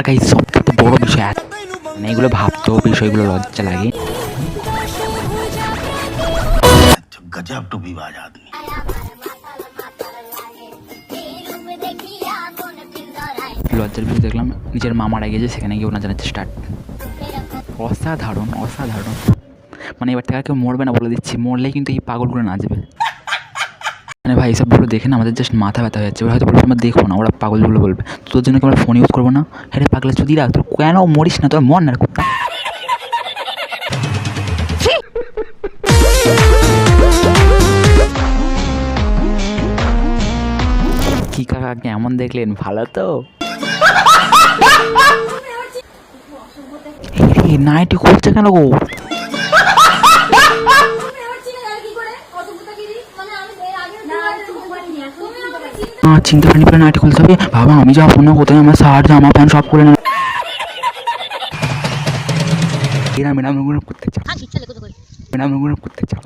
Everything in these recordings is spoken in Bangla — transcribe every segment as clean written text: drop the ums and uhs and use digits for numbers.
গাইস সবথেকে বড় বিষয় মানে এগুলো ভাবতেও বিষয়গুলো লজ্জা লাগে। गजब टूपीबाज आदमी। লজ্জার বিষয় দেখলাম নিজের মামার গেছে, সেখানে গিয়ে নাচা নাচতে স্টার্ট। অসাধারণ অসাধারণ। মানে এবার থেকে আর কেউ মরবে না বলে দিচ্ছি, মরলেই কিন্তু এই পাগলগুলো নাচবে। মানে ভাই এইসব ভিডিও দেখে না আমাদের জাস্ট মাথা ব্যথা হয়ে যাচ্ছে। ওরা হয়তো বলবে আমরা দেখবো না, ওরা পাগলগুলো বলবে তোর জন্য কি আমরা ফোন ইউজ করবো না? হ্যাঁ পাগলা চুদিরা, তোর কেন মরিস না, তোর মন না খুব। কি কাকা কেমন দেখলেন, ভালো তো? নাইটি খুলছে কেন গো? চিন্তা পানি করে নাইটি খুলতে হবে বাবা, আমি যাবো না কোথায়, আমার শার্ট জামা প্যান্ট সব করে নেব। ম্যাডাম করতে চাও, ম্যাডাম করতে চাও।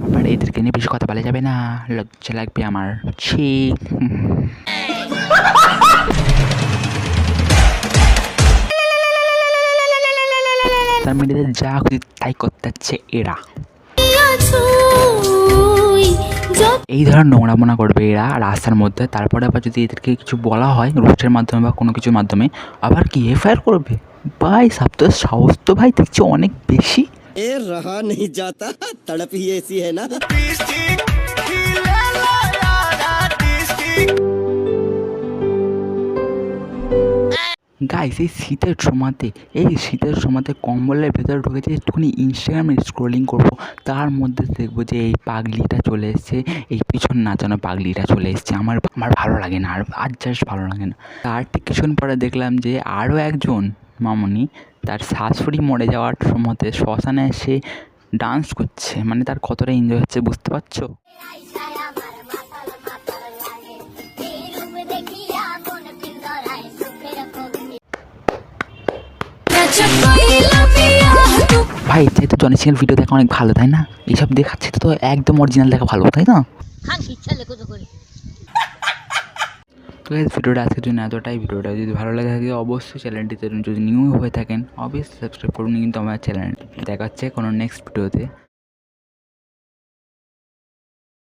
আবার এদেরকে নিয়ে বেশি কথা বলা যাবে না, লজ্জা লাগবে আমার। ছি তার মেয়েদের যা খুশি তাই করতে হচ্ছে এরা। এই ধরনের নোংরামোনা করবে এরা রাস্তার মধ্যে, তারপরে আবার যদি এদেরকে কিছু বলা হয় রোস্টের মাধ্যমে বা কোনো কিছুর মাধ্যমে, আবার কি এফআইআর করবে। ভাই সাপ্তাহ সাহস তো ভাই দেখছি অনেক বেশি। रहा नहीं जाता, तड़प ही ऐसी है ना। গাইস এই শীতের সময়তে কম্বলের ভেতরে ঢুকেছে, একটুখানি ইনস্টাগ্রামে স্ক্রোলিং করবো, তার মধ্যে দেখবো যে এই পাগলিটা চলে এসছে, এই পিছন নাচানো পাগলিটা চলে এসছে। আমার ভালো লাগে না, আর জাস্ট ভালো লাগে না। তার ঠিক কিছুক্ষণ পরে দেখলাম যে আরও একজন মামনি তার শাশুড়ি মরে যাওয়ার সময়তে শ্মশানে এসে ডান্স করছে। মানে তার কতটা এনজয় হচ্ছে বুঝতে পারছো? ভাই তাই তো জনি সিংয়ের ভিডিও দেখা অনেক ভালো, তাই না? এইসব দেখাচ্ছে তো একদম অরিজিনাল দেখা ভালো, তাই না? তো এই ভিডিওটা আজকের জন্য এতটাই। ভিডিওটা যদি ভালো লাগে থাকে অবশ্যই চ্যানেলটিতে যদি নিউ হয়ে থাকেন অবশ্যই সাবস্ক্রাইব করুন কিন্তু আমার চ্যানেল। দেখা হচ্ছে কোনো নেক্সট ভিডিওতে।